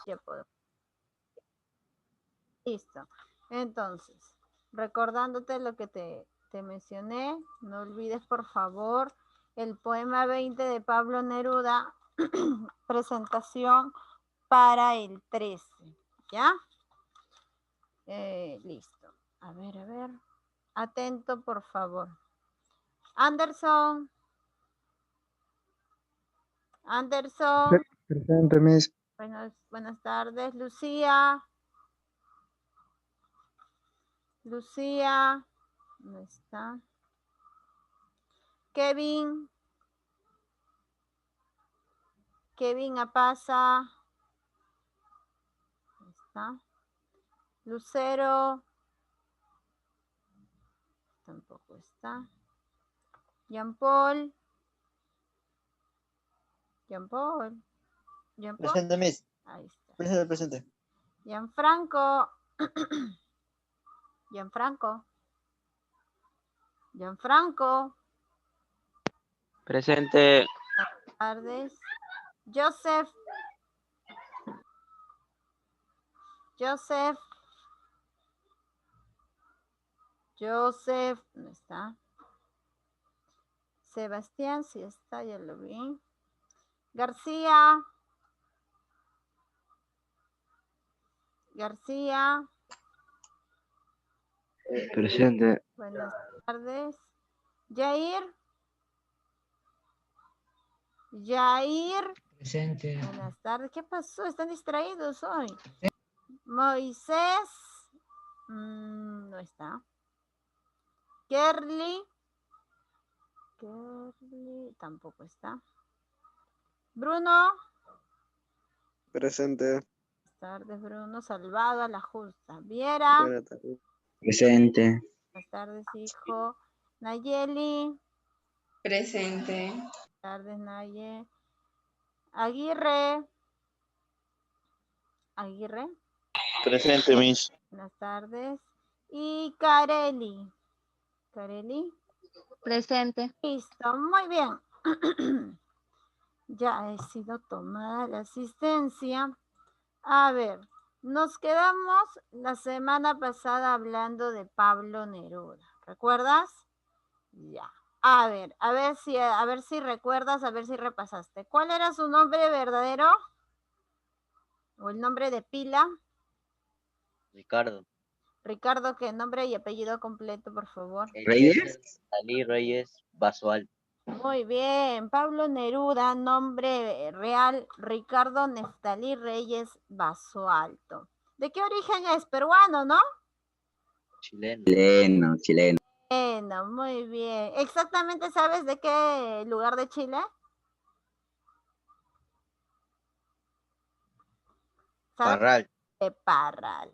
Ya puedo. Listo. Entonces, recordándote lo que te mencioné, no olvides por favor el poema 20 de Pablo Neruda, presentación para el 13, ¿ya? Listo. A ver. Atento, por favor. Anderson. Presente, Miss. Buenas tardes. Lucía. ¿Dónde está? Kevin Apasa. ¿Dónde está? Lucero. Tampoco está. Jean Paul. Presente, Miss. Ahí está. Presente. Gianfranco. Presente. Buenas tardes. Joseph. ¿Dónde está? Sebastián, sí está, ya lo vi. García. Presente. Buenas tardes. Jair. Presente. Buenas tardes. ¿Qué pasó? ¿Están distraídos hoy? Moisés. No está. Kerly tampoco está. Bruno. Presente. Buenas tardes, Bruno. Salvado a la justa. Viera. Buenas tardes. Presente. Buenas tardes, hijo. Nayeli. Presente. Buenas tardes, Naye. Aguirre. Presente, Miss. Buenas tardes. Y Careli. Presente. Listo, muy bien. Ya ha sido tomada la asistencia. A ver, nos quedamos la semana pasada hablando de Pablo Neruda. ¿Recuerdas? Ya. A ver si recuerdas, a ver si repasaste. ¿Cuál era su nombre verdadero? ¿O el nombre de pila? Ricardo. Ricardo, ¿qué nombre y apellido completo, por favor? Reyes. Dalí Reyes Basual. Muy bien, Pablo Neruda, nombre real, Ricardo Neftalí Reyes Basualto. ¿De qué origen es? Peruano, ¿no? Chileno. Bueno, muy bien. ¿Exactamente sabes de qué lugar de Chile? ¿Sabes? Parral. De Parral.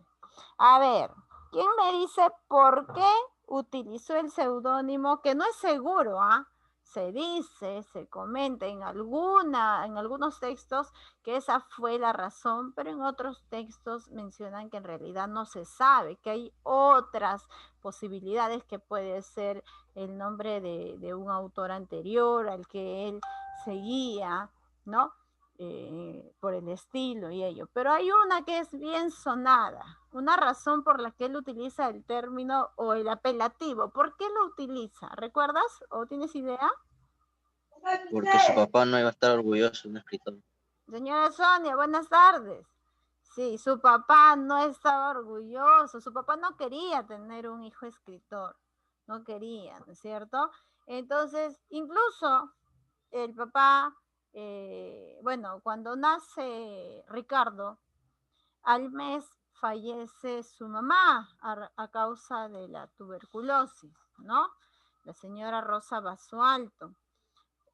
A ver, ¿quién me dice por qué utilizó el seudónimo? Que no es seguro, ¿ah? Se dice, se comenta en algunos textos que esa fue la razón, pero en otros textos mencionan que en realidad no se sabe, que hay otras posibilidades, que puede ser el nombre de un autor anterior al que él seguía, ¿no? Por el estilo y ello. Pero hay una que es bien sonada, una razón por la que él utiliza el término o el apelativo. ¿Por qué lo utiliza? ¿Recuerdas o tienes idea? Porque su papá no iba a estar orgulloso de un escritor. Señora Sonia, buenas tardes. Sí, su papá no estaba orgulloso, su papá no quería tener un hijo escritor, no quería, ¿no es cierto? Entonces, incluso el papá, bueno, cuando nace Ricardo, al mes fallece su mamá a causa de la tuberculosis, ¿no? La señora Rosa Basualto.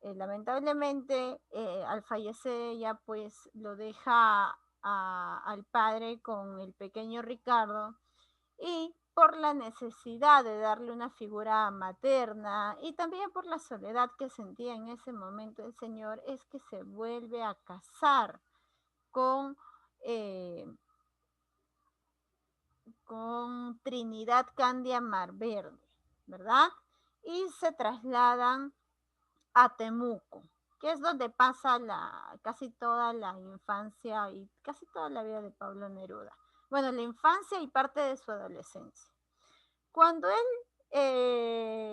Lamentablemente, al fallecer ella, pues lo deja al padre con el pequeño Ricardo, y por la necesidad de darle una figura materna y también por la soledad que sentía en ese momento el señor, es que se vuelve a casar con, eh, con Trinidad Candia Marverde, ¿verdad? Y se trasladan a Temuco. que es donde pasa casi toda la infancia y casi toda la vida de Pablo Neruda. Bueno, la infancia y parte de su adolescencia. Cuando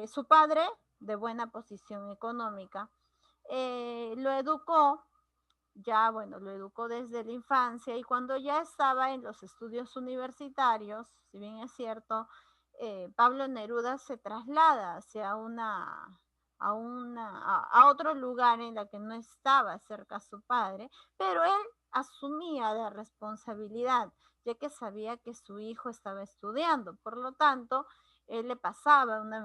su padre, de buena posición económica, lo educó, lo educó desde la infancia, y cuando ya estaba en los estudios universitarios, si bien es cierto, Pablo Neruda se traslada hacia a otro lugar en la que no estaba cerca su padre, pero él asumía la responsabilidad, ya que sabía que su hijo estaba estudiando. Por lo tanto, él le pasaba una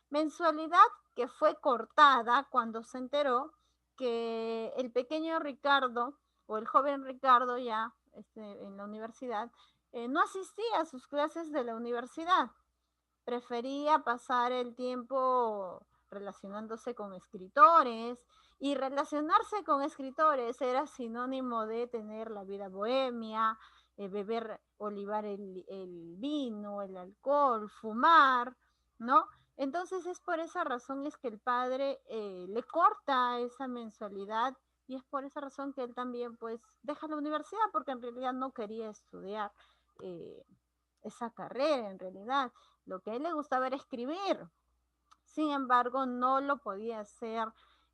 mensualidad que fue cortada cuando se enteró que el pequeño Ricardo, o el joven Ricardo ya en la universidad, no asistía a sus clases de la universidad. Prefería pasar el tiempo relacionándose con escritores, y relacionarse con escritores era sinónimo de tener la vida bohemia, beber, olivar el vino, el alcohol, fumar, ¿no? Entonces es por esa razón es que el padre le corta esa mensualidad, y es por esa razón que él también pues deja la universidad, porque en realidad no quería estudiar esa carrera en realidad. Lo que a él le gustaba era escribir. Sin embargo, no lo podía hacer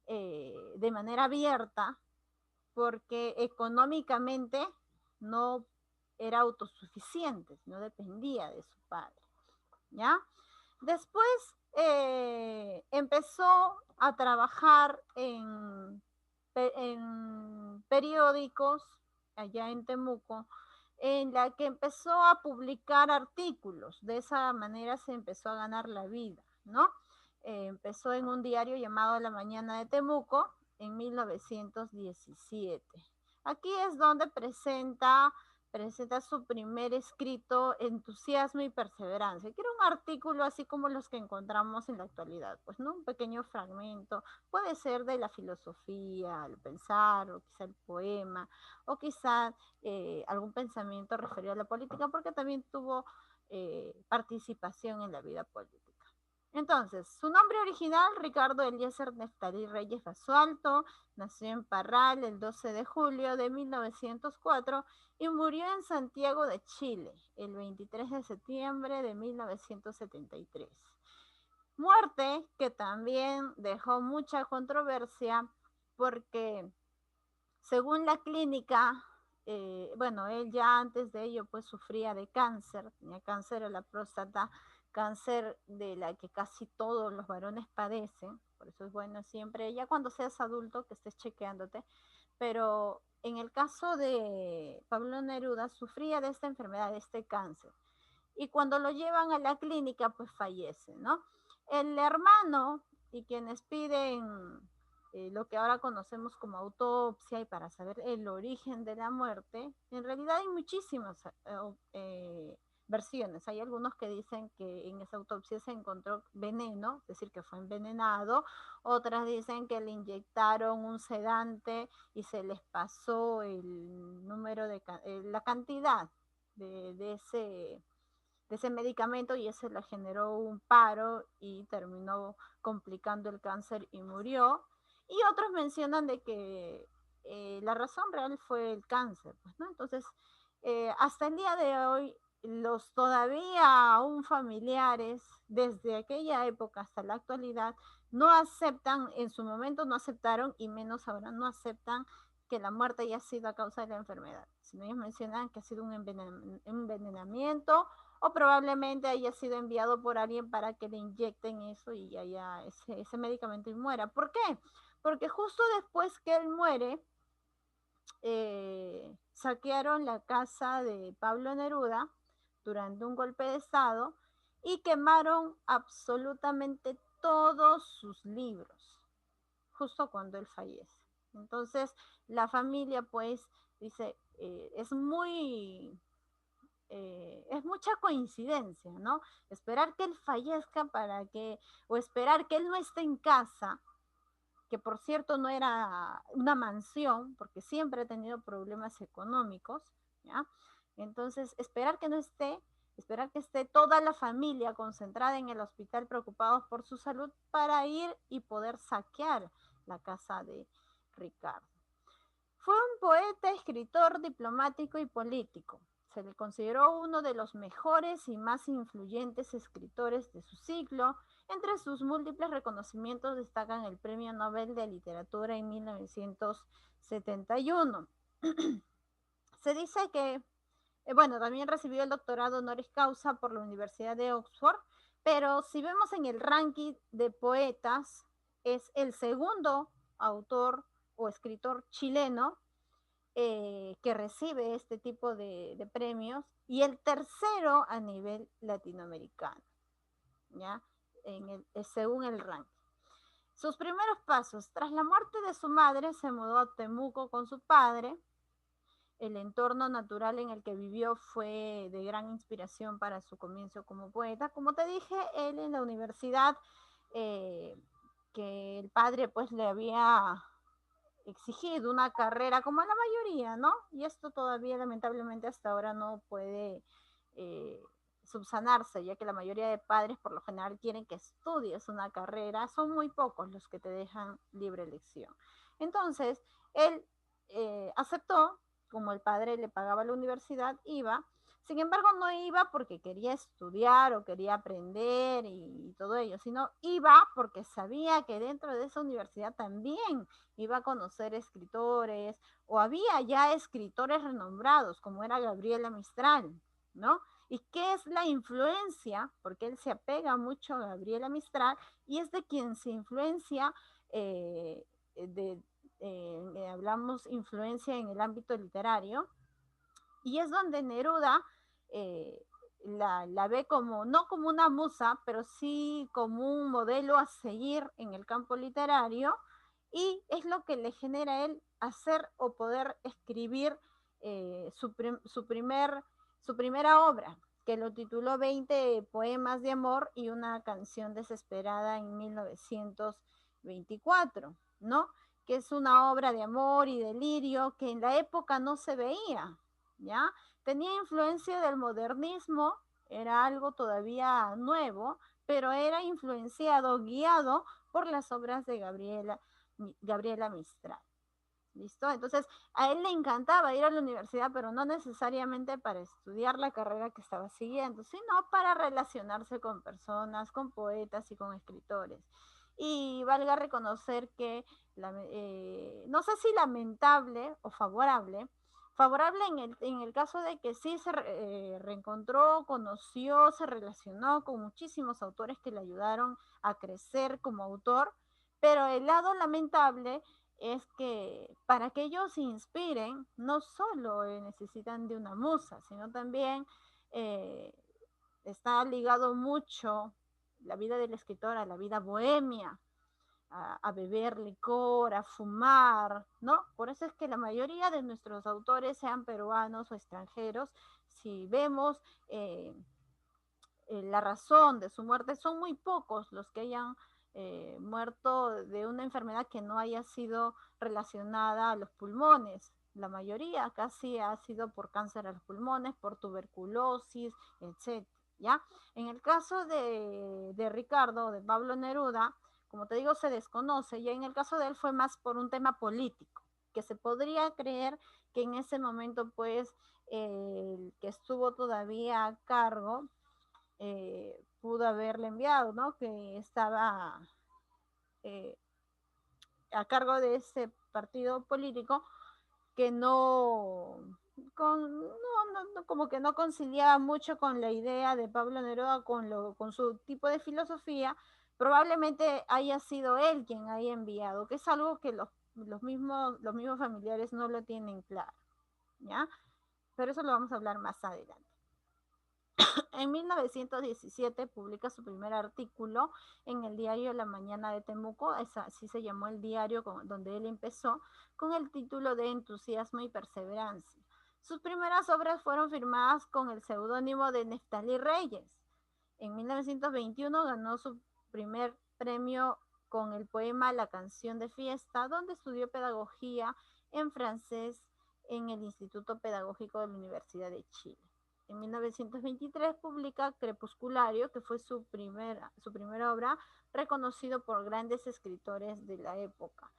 de manera abierta, porque económicamente no era autosuficiente, no dependía de su padre, ¿ya? Después empezó a trabajar en periódicos allá en Temuco, en la que empezó a publicar artículos. De esa manera se empezó a ganar la vida, ¿no? Empezó en un diario llamado La Mañana de Temuco en 1917. Aquí es donde presenta su primer escrito, Entusiasmo y Perseverancia, que era un artículo así como los que encontramos en la actualidad, pues, ¿no? Un pequeño fragmento, puede ser de la filosofía, el pensar, o quizá el poema, o quizá algún pensamiento referido a la política, porque también tuvo participación en la vida política. Entonces, su nombre original, Ricardo Eliezer Neftalí Reyes Basualto, nació en Parral el 12 de julio de 1904 y murió en Santiago de Chile el 23 de septiembre de 1973. Muerte que también dejó mucha controversia, porque según la clínica, él ya antes de ello pues sufría de cáncer, tenía cáncer a la próstata, cáncer de la que casi todos los varones padecen. Por eso es bueno siempre, ya cuando seas adulto, que estés chequeándote. Pero en el caso de Pablo Neruda, sufría de esta enfermedad, de este cáncer. Y cuando lo llevan a la clínica, pues fallece, ¿no? El hermano y quienes piden lo que ahora conocemos como autopsia, y para saber el origen de la muerte, en realidad hay muchísimas versiones. Hay algunos que dicen que en esa autopsia se encontró veneno, es decir, que fue envenenado. Otras dicen que le inyectaron un sedante y se les pasó el número la cantidad de ese medicamento, y ese le generó un paro y terminó complicando el cáncer y murió. Y otros mencionan de que la razón real fue el cáncer, pues, ¿no? Entonces, hasta el día de hoy, los todavía aún familiares, desde aquella época hasta la actualidad, no aceptan, en su momento no aceptaron, y menos ahora no aceptan que la muerte haya sido a causa de la enfermedad, sino ellos mencionan que ha sido un envenenamiento, o probablemente haya sido enviado por alguien para que le inyecten eso y haya ese medicamento y muera. ¿Por qué? Porque justo después que él muere, saquearon la casa de Pablo Neruda durante un golpe de estado y quemaron absolutamente todos sus libros, justo cuando él fallece. Entonces, la familia pues dice, es mucha coincidencia, ¿no? Esperar que él fallezca o esperar que él no esté en casa, que por cierto no era una mansión, porque siempre ha tenido problemas económicos, ¿ya? Entonces, esperar que no esté, esperar que esté toda la familia concentrada en el hospital preocupados por su salud, para ir y poder saquear la casa de Ricardo. Fue un poeta, escritor, diplomático y político. Se le consideró uno de los mejores y más influyentes escritores de su siglo. Entre sus múltiples reconocimientos destacan el Premio Nobel de Literatura en 1971. Se dice que, también recibió el doctorado honoris causa por la Universidad de Oxford, pero si vemos en el ranking de poetas, es el segundo autor o escritor chileno que recibe este tipo de premios y el tercero a nivel latinoamericano, ¿ya? Según el ranking. Sus primeros pasos: tras la muerte de su madre, se mudó a Temuco con su padre. El entorno natural en el que vivió fue de gran inspiración para su comienzo como poeta. Como te dije, él en la universidad, que el padre pues le había exigido una carrera como a la mayoría, ¿no? Y esto todavía lamentablemente hasta ahora no puede subsanarse, ya que la mayoría de padres por lo general quieren que estudies una carrera, son muy pocos los que te dejan libre elección. Entonces, él aceptó, como el padre le pagaba la universidad, iba. Sin embargo, no iba porque quería estudiar o quería aprender y todo ello, sino iba porque sabía que dentro de esa universidad también iba a conocer escritores, o había ya escritores renombrados, como era Gabriela Mistral, ¿no? ¿Y qué es la influencia? Porque él se apega mucho a Gabriela Mistral y es de quien se influencia, hablamos influencia en el ámbito literario, y es donde Neruda la ve como, no como una musa, pero sí como un modelo a seguir en el campo literario, y es lo que le genera a él hacer o poder escribir su primera obra, que lo tituló 20 poemas de amor y una canción desesperada en 1924, ¿no? Que es una obra de amor y delirio que en la época no se veía, ¿ya? Tenía influencia del modernismo, era algo todavía nuevo, pero era influenciado, guiado por las obras de Gabriela Mistral. ¿Listo? Entonces, a él le encantaba ir a la universidad, pero no necesariamente para estudiar la carrera que estaba siguiendo, sino para relacionarse con personas, con poetas y con escritores. Y valga reconocer que, no sé si lamentable o favorable en el caso de que sí se reencontró, conoció, se relacionó con muchísimos autores que le ayudaron a crecer como autor, pero el lado lamentable es que para que ellos se inspiren, no solo necesitan de una musa, sino también está ligado mucho la vida del escritor a la vida bohemia, a beber licor, a fumar, ¿no? Por eso es que la mayoría de nuestros autores, sean peruanos o extranjeros, si vemos la razón de su muerte, son muy pocos los que hayan muerto de una enfermedad que no haya sido relacionada a los pulmones. La mayoría casi ha sido por cáncer a los pulmones, por tuberculosis, etc. ¿Ya? En el caso de Ricardo, de Pablo Neruda, como te digo, se desconoce, y en el caso de él fue más por un tema político, que se podría creer que en ese momento, pues, el que estuvo todavía a cargo, pudo haberle enviado, ¿no? Que estaba a cargo de ese partido político que como que no conciliaba mucho con la idea de Pablo Neruda, con su tipo de filosofía. Probablemente haya sido él quien haya enviado, que es algo que los mismos familiares no lo tienen claro, ¿ya? Pero eso lo vamos a hablar más adelante. En 1917 publica su primer artículo en el diario La Mañana de Temuco, así se llamó el diario donde él empezó, con el título de Entusiasmo y Perseverancia. Sus primeras obras fueron firmadas con el seudónimo de Neftalí Reyes. En 1921 ganó su primer premio con el poema La Canción de Fiesta, donde estudió pedagogía en francés en el Instituto Pedagógico de la Universidad de Chile. En 1923 publica Crepusculario, que fue su primera obra, reconocido por grandes escritores de la época.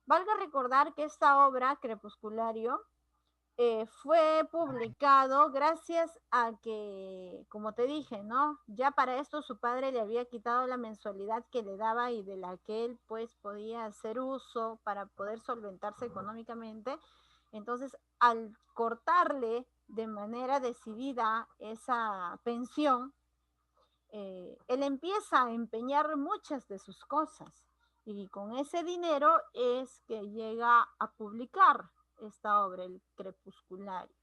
Valga recordar que esta obra, Crepusculario, fue publicado gracias a que, como te dije, ¿no? Ya para esto su padre le había quitado la mensualidad que le daba y de la que él pues podía hacer uso para poder solventarse económicamente. Entonces, al cortarle de manera decidida esa pensión, él empieza a empeñar muchas de sus cosas y con ese dinero es que llega a publicar esta obra, El Crepusculario.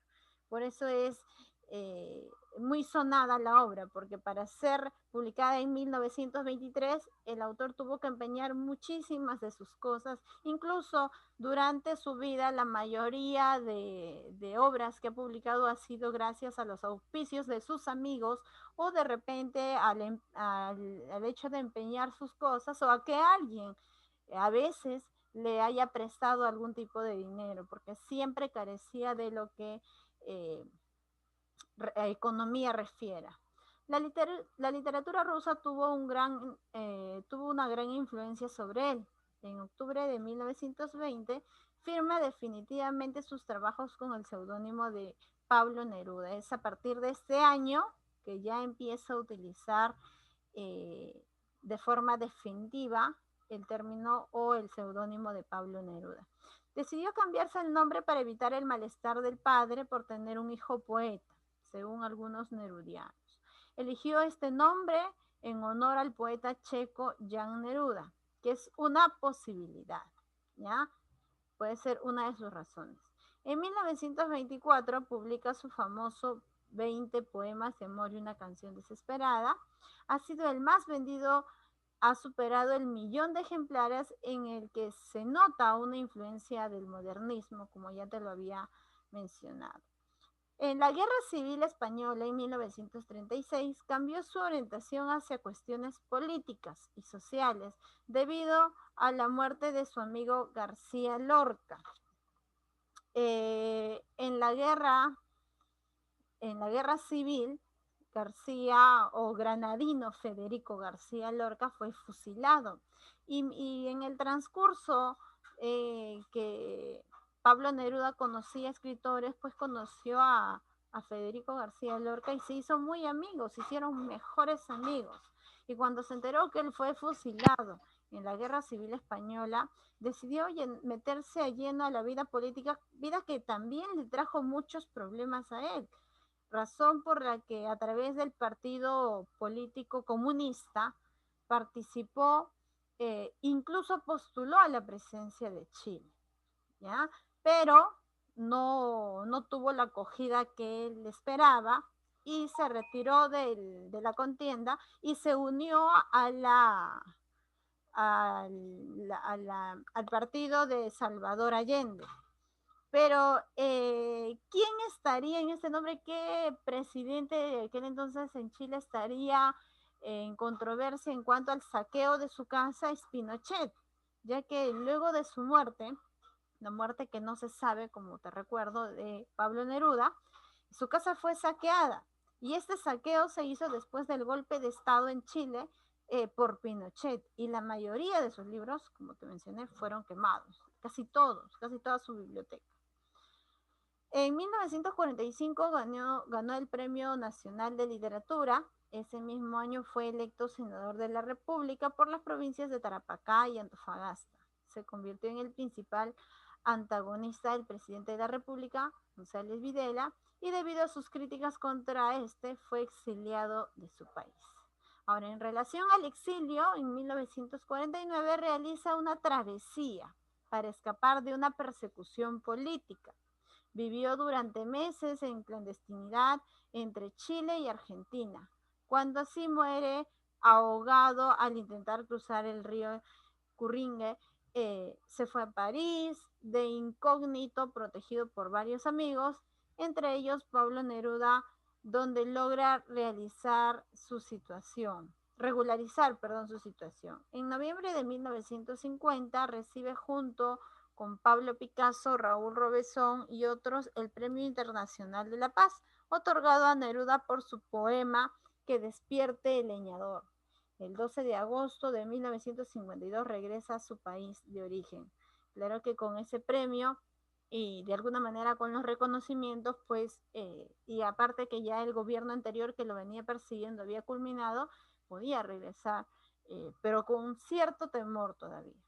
Por eso es eh, muy sonada la obra, porque para ser publicada en 1923, el autor tuvo que empeñar muchísimas de sus cosas, incluso durante su vida la mayoría de obras que ha publicado ha sido gracias a los auspicios de sus amigos o de repente al hecho de empeñar sus cosas o a que alguien a veces le haya prestado algún tipo de dinero, porque siempre carecía de lo que eh, economía refiera. La literatura rusa tuvo una gran influencia sobre él. En octubre de 1920 firma definitivamente sus trabajos con el seudónimo de Pablo Neruda. Es a partir de este año que ya empieza a utilizar de forma definitiva el término o el seudónimo de Pablo Neruda. Decidió cambiarse el nombre para evitar el malestar del padre por tener un hijo poeta, según algunos nerudianos. Eligió este nombre en honor al poeta checo Jan Neruda, que es una posibilidad, ¿ya? Puede ser una de sus razones. En 1924 publica su famoso 20 poemas de amor y una canción desesperada. Ha sido el más vendido, ha superado el 1.000.000 de ejemplares, en el que se nota una influencia del modernismo, como ya te lo había mencionado. En la Guerra Civil Española en 1936 cambió su orientación hacia cuestiones políticas y sociales debido a la muerte de su amigo García Lorca. En la guerra civil, García o granadino Federico García Lorca fue fusilado. Y en el transcurso que Pablo Neruda conocía escritores, pues conoció a Federico García Lorca y se hizo muy amigos, se hicieron mejores amigos. Y cuando se enteró que él fue fusilado en la Guerra Civil Española, decidió meterse a lleno a la vida política, vida que también le trajo muchos problemas a él, razón por la que a través del partido político comunista participó, incluso postuló a la presidencia de Chile, ¿ya? Pero no tuvo la acogida que él esperaba y se retiró de la contienda y se unió al partido de Salvador Allende. Pero, ¿quién estaría en este nombre? ¿Qué presidente de aquel entonces en Chile estaría en controversia en cuanto al saqueo de su casa? Es Pinochet, ya que luego de su muerte, la muerte que no se sabe, como te recuerdo, de Pablo Neruda, su casa fue saqueada. Y este saqueo se hizo después del golpe de Estado en Chile por Pinochet. Y la mayoría de sus libros, como te mencioné, fueron quemados. Casi todos, casi toda su biblioteca. En 1945 ganó el Premio Nacional de Literatura. Ese mismo año fue electo senador de la República por las provincias de Tarapacá y Antofagasta. Se convirtió en el principal antagonista del presidente de la República, González Videla, y debido a sus críticas contra este, fue exiliado de su país. Ahora, en relación al exilio, en 1949 realiza una travesía para escapar de una persecución política. Vivió durante meses en clandestinidad entre Chile y Argentina, cuando así muere ahogado al intentar cruzar el río Curringue. Se fue a París de incógnito, protegido por varios amigos, entre ellos Pablo Neruda, donde logra regularizar su situación. En noviembre de 1950 recibe junto con Pablo Picasso, Raúl Robesón y otros el Premio Internacional de la Paz, otorgado a Neruda por su poema Que despierte el leñador. El 12 de agosto de 1952 regresa a su país de origen. Claro que con ese premio y de alguna manera con los reconocimientos, pues, y aparte que ya el gobierno anterior que lo venía persiguiendo había culminado, podía regresar, pero con cierto temor todavía.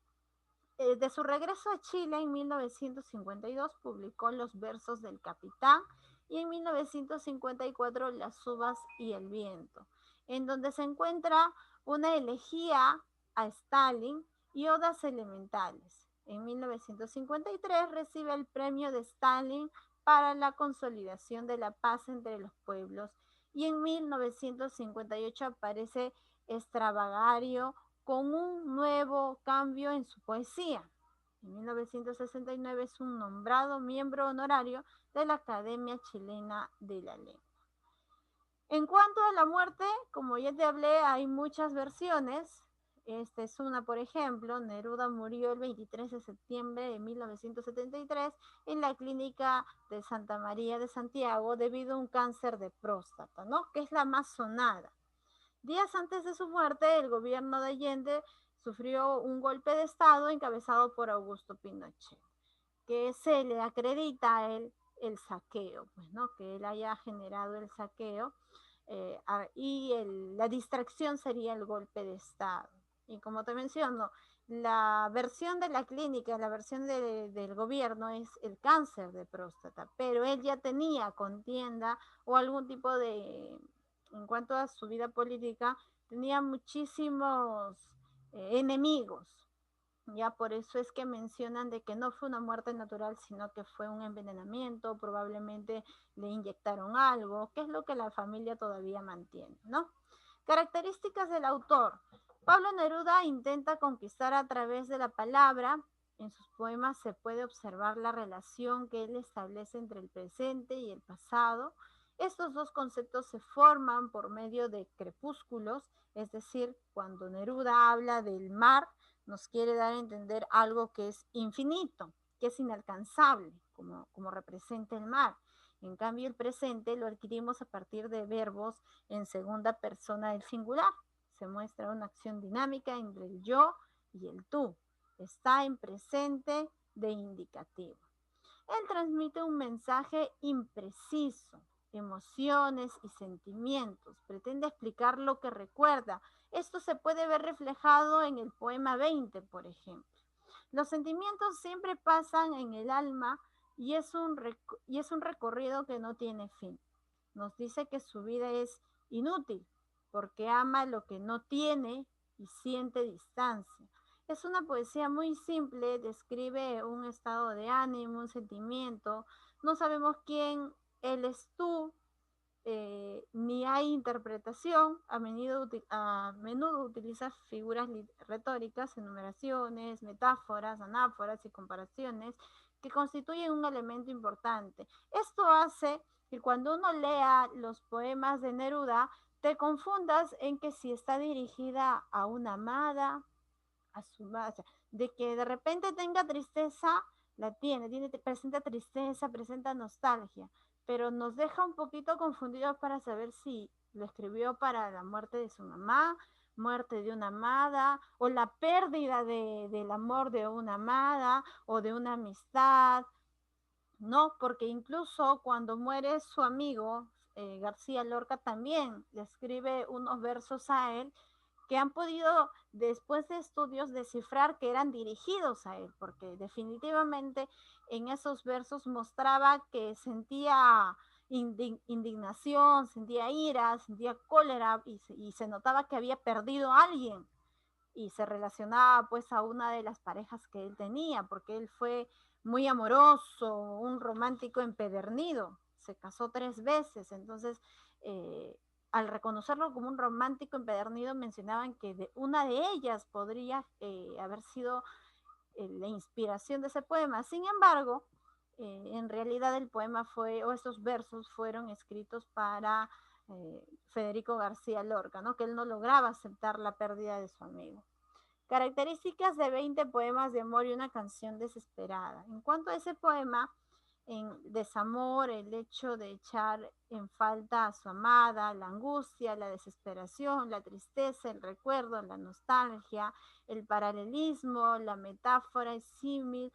De su regreso a Chile en 1952 publicó Los versos del capitán y en 1954 Las uvas y el viento, en donde se encuentra una elegía a Stalin y odas elementales. En 1953 recibe el premio de Stalin para la consolidación de la paz entre los pueblos y en 1958 aparece Extravagario con un nuevo cambio en su poesía. En 1969 es un nombrado miembro honorario de la Academia Chilena de la Lengua. En cuanto a la muerte, como ya te hablé, hay muchas versiones. Esta es una, por ejemplo, Neruda murió el 23 de septiembre de 1973 en la clínica de Santa María de Santiago debido a un cáncer de próstata, ¿no? Que es la más sonada. Días antes de su muerte, el gobierno de Allende sufrió un golpe de Estado encabezado por Augusto Pinochet, que se le acredita a él el saqueo, pues, ¿no? Que él haya generado el saqueo la distracción sería el golpe de Estado. Y como te menciono, la versión de la clínica, la versión del gobierno es el cáncer de próstata, pero él ya tenía contienda o algún tipo de, en cuanto a su vida política, tenía muchísimos enemigos. Ya por eso es que mencionan de que no fue una muerte natural, sino que fue un envenenamiento, probablemente le inyectaron algo, que es lo que la familia todavía mantiene, ¿no? Características del autor. Pablo Neruda intenta conquistar a través de la palabra. En sus poemas se puede observar la relación que él establece entre el presente y el pasado. Estos dos conceptos se forman por medio de crepúsculos, es decir, cuando Neruda habla del mar, nos quiere dar a entender algo que es infinito, que es inalcanzable, como representa el mar. En cambio, el presente lo adquirimos a partir de verbos en segunda persona del singular. Se muestra una acción dinámica entre el yo y el tú. Está en presente de indicativo. Él transmite un mensaje impreciso, emociones y sentimientos. Pretende explicar lo que recuerda. Esto se puede ver reflejado en el poema 20, por ejemplo. Los sentimientos siempre pasan en el alma y es un recorrido que no tiene fin. Nos dice que su vida es inútil porque ama lo que no tiene y siente distancia. Es una poesía muy simple, describe un estado de ánimo, un sentimiento. No sabemos quién él es tú, ni hay interpretación. A menudo utiliza figuras retóricas, enumeraciones, metáforas, anáforas y comparaciones que constituyen un elemento importante. Esto hace que cuando uno lea los poemas de Neruda, te confundas en que si está dirigida a una amada, a su madre, de que de repente tenga tristeza, la presenta tristeza, presenta nostalgia, pero nos deja un poquito confundidos para saber si lo escribió para la muerte de su mamá, muerte de una amada, o la pérdida del amor de una amada, o de una amistad, ¿no? Porque incluso cuando muere su amigo, García Lorca también le escribe unos versos a él que han podido, después de estudios, descifrar que eran dirigidos a él, porque definitivamente en esos versos mostraba que sentía indignación, sentía ira, sentía cólera y se notaba que había perdido a alguien y se relacionaba pues a una de las parejas que él tenía, porque él fue muy amoroso, un romántico empedernido, se casó 3 veces, entonces al reconocerlo como un romántico empedernido mencionaban que una de ellas podría haber sido la inspiración de ese poema. Sin embargo, en realidad el poema fue, o estos versos fueron escritos para Federico García Lorca, ¿no? Que él no lograba aceptar la pérdida de su amigo. Características de 20 poemas de amor y una canción desesperada. En cuanto a ese poema, en desamor, el hecho de echar en falta a su amada, la angustia, la desesperación, la tristeza, el recuerdo, la nostalgia, el paralelismo, la metáfora, el símil,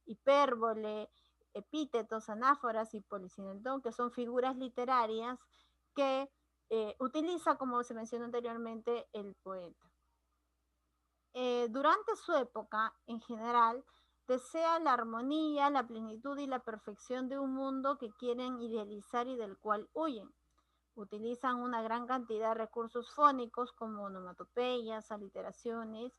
hipérbole, epítetos, anáforas y polisinetón, que son figuras literarias que utiliza, como se mencionó anteriormente, el poeta. Durante su época, en general, desea la armonía, la plenitud y la perfección de un mundo que quieren idealizar y del cual huyen. Utilizan una gran cantidad de recursos fónicos como onomatopeyas, aliteraciones,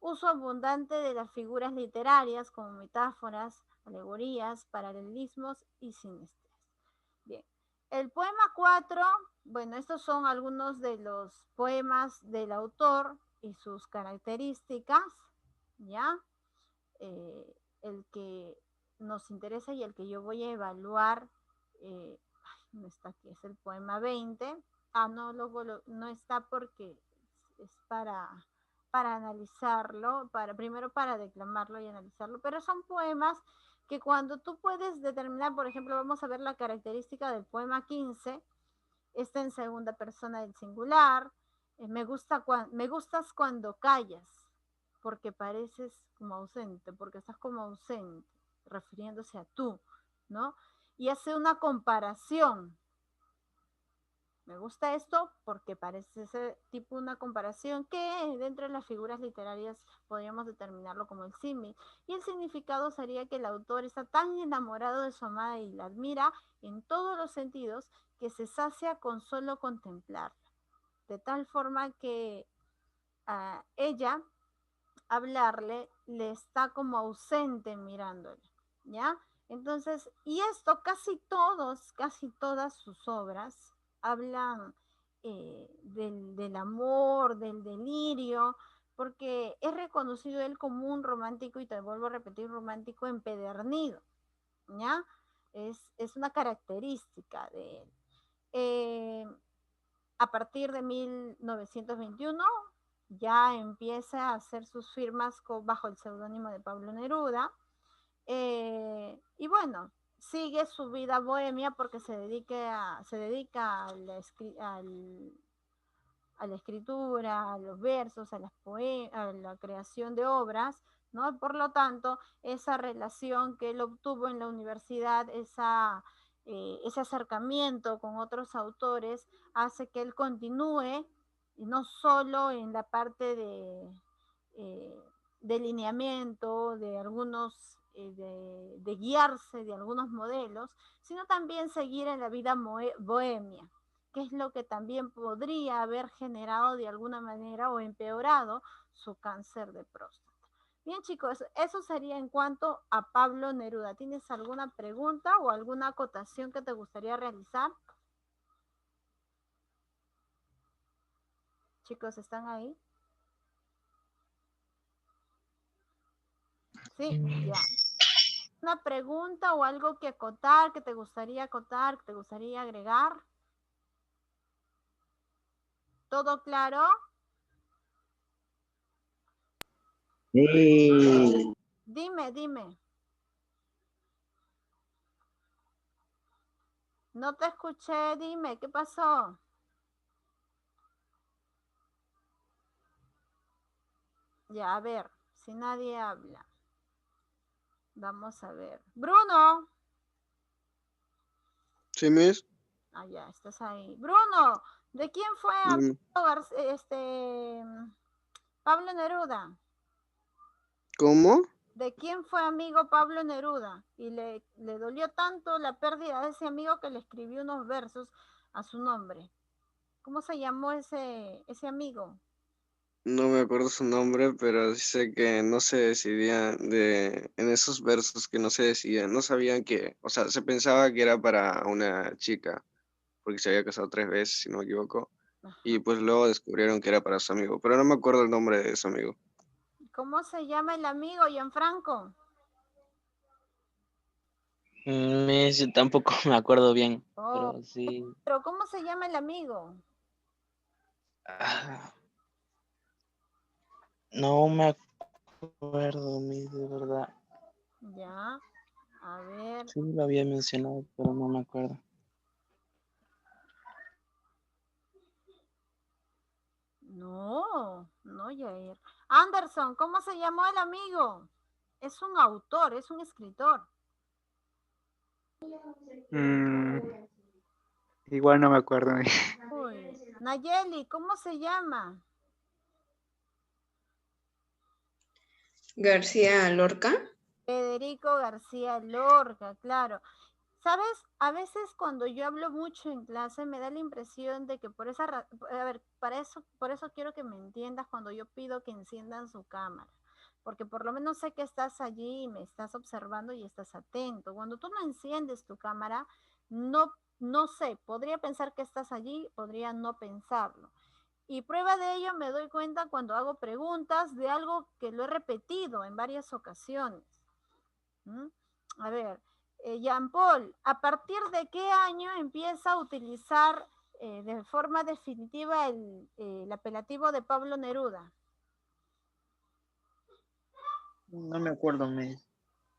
uso abundante de las figuras literarias como metáforas, alegorías, paralelismos y sinestesis. Bien, el poema 4, bueno, estos son algunos de los poemas del autor y sus características, ¿ya? El que nos interesa y el que yo voy a evaluar, no está aquí, es el poema 20. No, no está porque es para analizarlo, primero para declamarlo y analizarlo, pero son poemas que cuando tú puedes determinar, por ejemplo, vamos a ver la característica del poema 15, está en segunda persona del singular, me gustas cuando callas, porque pareces como ausente, porque estás como ausente, refiriéndose a tú, ¿no? Y hace una comparación. Me gusta esto porque parece ser tipo una comparación que dentro de las figuras literarias podríamos determinarlo como el símil. Y el significado sería que el autor está tan enamorado de su amada y la admira en todos los sentidos que se sacia con solo contemplarla. De tal forma que a ella, hablarle, le está como ausente mirándole, ¿ya? Entonces, y esto casi todas sus obras hablan del amor, del delirio, porque es reconocido él como un romántico, y te vuelvo a repetir, romántico empedernido, ¿ya? Es una característica de él. A partir de 1921 ya empieza a hacer sus firmas bajo el seudónimo de Pablo Neruda. Y bueno, sigue su vida bohemia porque se dedica a la escritura, a los versos, a la creación de obras, ¿no? Por lo tanto, esa relación que él obtuvo en la universidad, ese acercamiento con otros autores, hace que él continúe, y no solo en la parte de lineamiento, de algunos, de guiarse de algunos modelos, sino también seguir en la vida bohemia, que es lo que también podría haber generado de alguna manera o empeorado su cáncer de próstata. Bien, chicos, eso sería en cuanto a Pablo Neruda. ¿Tienes alguna pregunta o alguna acotación que te gustaría realizar? Chicos, ¿están ahí? Sí, ya. ¿Una pregunta o algo que acotar, que te gustaría agregar? ¿Todo claro? Sí. Dime. No te escuché, dime, ¿qué pasó? Ya, a ver, si nadie habla. Vamos a ver. Bruno. Sí, Miss. Ya, estás ahí. Bruno, ¿de quién fue Pablo Neruda? ¿Cómo? ¿De quién fue amigo Pablo Neruda? Y le dolió tanto la pérdida de ese amigo que le escribió unos versos a su nombre. ¿Cómo se llamó ese amigo? No me acuerdo su nombre, pero sí sé que no se decidía en esos versos que no se decían, no sabían que, o sea, se pensaba que era para una chica, porque se había casado 3 veces, si no me equivoco, y Ajá. pues luego descubrieron que era para su amigo, pero no me acuerdo el nombre de su amigo. ¿Cómo se llama el amigo, Gianfranco? Yo tampoco me acuerdo bien, Oh, pero sí. pero ¿cómo se llama el amigo? Ah, no me acuerdo, de verdad. Ya. A ver. Sí, lo había mencionado, pero no me acuerdo. No, no, Jair. Anderson, ¿cómo se llamó el amigo? Es un autor, es un escritor. Igual no me acuerdo. Uy. Nayeli, ¿cómo se llama? García Lorca. Federico García Lorca, claro. ¿Sabes? A veces cuando yo hablo mucho en clase me da la impresión de que por esa a ver, por eso quiero que me entiendas cuando yo pido que enciendan su cámara, porque por lo menos sé que estás allí y me estás observando y estás atento. Cuando tú no enciendes tu cámara, no sé, podría pensar que estás allí, podría no pensarlo. Y prueba de ello me doy cuenta cuando hago preguntas de algo que lo he repetido en varias ocasiones. ¿Mm? A ver, Jean Paul, ¿a partir de qué año empieza a utilizar de forma definitiva el apelativo de Pablo Neruda? No me acuerdo, Miss.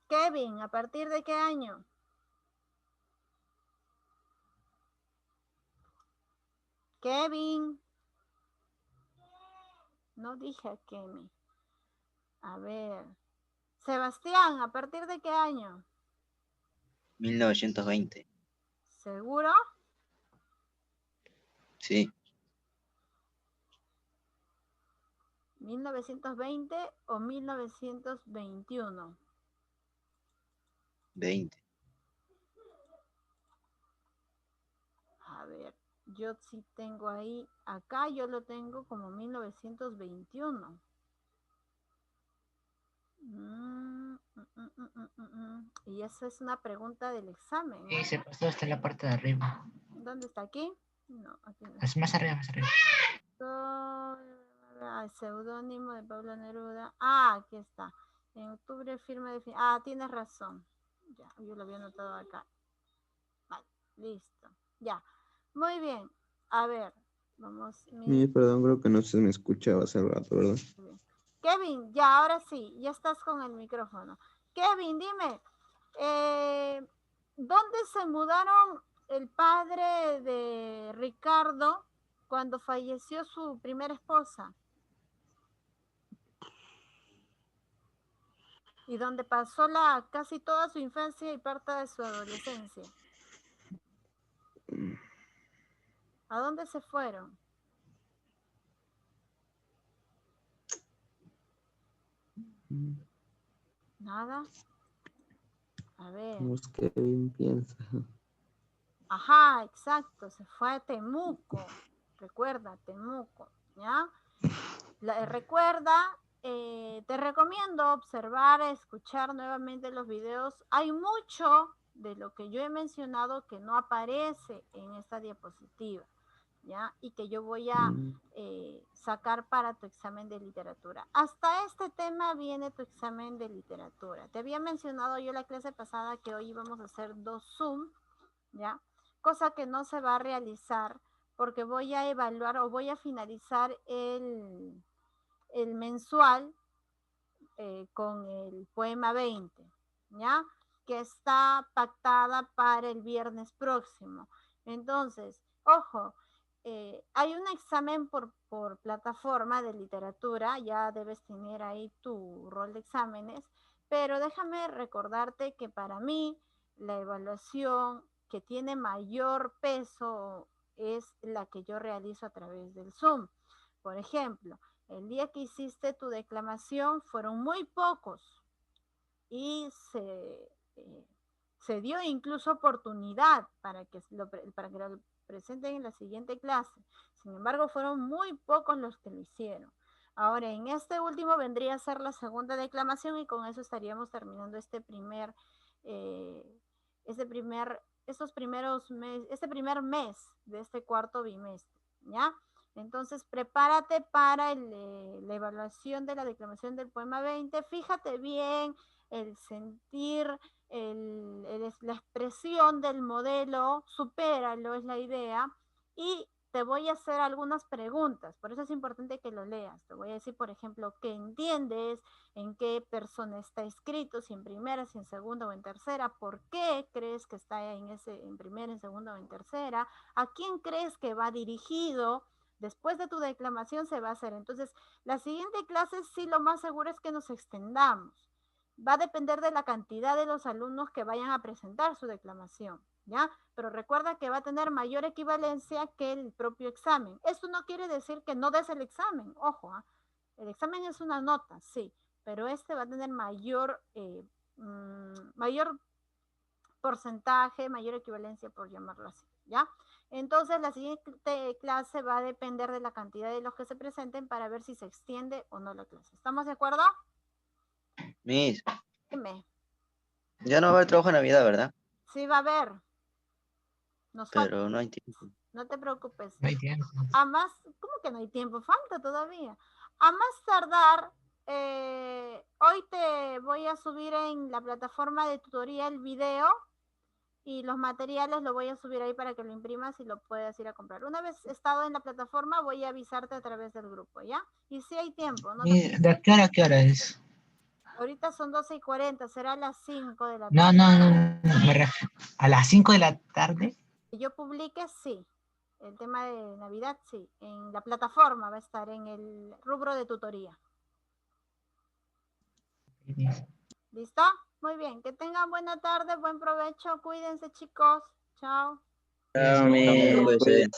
Kevin, ¿a partir de qué año? Kevin. No dije a Kemi. A ver. Sebastián, ¿a partir de qué año? 1920. ¿Seguro? Sí, ¿1920 o 1921? 20. A ver, yo sí tengo ahí, acá yo lo tengo como 1921. Y esa es una pregunta del examen, ¿no? Sí, se pasó hasta la parte de arriba. ¿Dónde está? ¿Aquí? No, aquí no. Es más arriba, más arriba. Seudónimo de Pablo Neruda. Ah, aquí está. En octubre firma de... Ah, tienes razón. Ya, yo lo había anotado acá. Vale, listo. Ya. Muy bien. A ver, vamos. Perdón, creo que no se me escuchaba hace rato, ¿verdad? Kevin, ya, ahora sí, ya estás con el micrófono. Kevin, dime, ¿dónde se mudaron el padre de Ricardo cuando falleció su primera esposa? Y donde pasó casi toda su infancia y parte de su adolescencia. ¿A dónde se fueron? Nada. A ver. Que bien piensa. Ajá, exacto, se fue a Temuco. Recuerda, Temuco, ¿ya? Recuerda, te recomiendo observar, escuchar nuevamente los videos. Hay mucho de lo que yo he mencionado que no aparece en esta diapositiva, ¿ya? Y que yo voy a sacar para tu examen de literatura. Hasta este tema viene tu examen de literatura. Te había mencionado yo la clase pasada que hoy íbamos a hacer 2 Zoom, ¿ya? Cosa que no se va a realizar porque voy a evaluar o voy a finalizar el mensual con el poema 20, ¿ya? Que está pactada para el viernes próximo. Entonces, ojo, hay un examen por plataforma de literatura, ya debes tener ahí tu rol de exámenes, pero déjame recordarte que para mí la evaluación que tiene mayor peso es la que yo realizo a través del Zoom. Por ejemplo, el día que hiciste tu declamación fueron muy pocos y se dio incluso oportunidad para que lo presenten en la siguiente clase. Sin embargo, fueron muy pocos los que lo hicieron. Ahora, en este último vendría a ser la segunda declamación y con eso estaríamos terminando este primer mes de este cuarto bimestre, ¿ya? Entonces, prepárate para la evaluación de la declamación del poema 20. Fíjate bien el sentir, la expresión del modelo, supéralo, es la idea, y te voy a hacer algunas preguntas, por eso es importante que lo leas. Te voy a decir, por ejemplo, ¿qué entiendes? ¿En qué persona está escrito? Si en primera, si en segunda o en tercera. ¿Por qué crees que está en primera, en segunda o en tercera? ¿A quién crees que va dirigido? Después de tu declamación se va a hacer. Entonces, la siguiente clase sí lo más seguro es que nos extendamos. Va a depender de la cantidad de los alumnos que vayan a presentar su declamación, ¿ya? Pero recuerda que va a tener mayor equivalencia que el propio examen. Esto no quiere decir que no des el examen, ojo, ¿eh? El examen es una nota, sí, pero este va a tener mayor porcentaje, mayor equivalencia, por llamarlo así, ¿ya? Entonces, la siguiente clase va a depender de la cantidad de los que se presenten para ver si se extiende o no la clase. ¿Estamos de acuerdo? Miss, Dime. ya no va a haber trabajo en Navidad, ¿verdad? Sí va a haber. Nos falta. Pero no hay tiempo. No te preocupes. No hay tiempo. A más, ¿cómo que no hay tiempo? Falta todavía. A más tardar, hoy te voy a subir en la plataforma de tutoría el video y los materiales lo voy a subir ahí para que lo imprimas y lo puedas ir a comprar. Una vez estado en la plataforma, voy a avisarte a través del grupo, ¿ya? Y si hay tiempo, ¿no? ¿De qué hora a qué hora es? Ahorita son 12:40, será a las 5 de la No, tarde. no, me refiero. ¿A las 5 de la tarde? Que yo publique, sí. El tema de Navidad, sí. En la plataforma va a estar, en el rubro de tutoría. ¿Listo? Muy bien. Que tengan buena tarde, buen provecho. Cuídense, chicos. Chao. No, pues,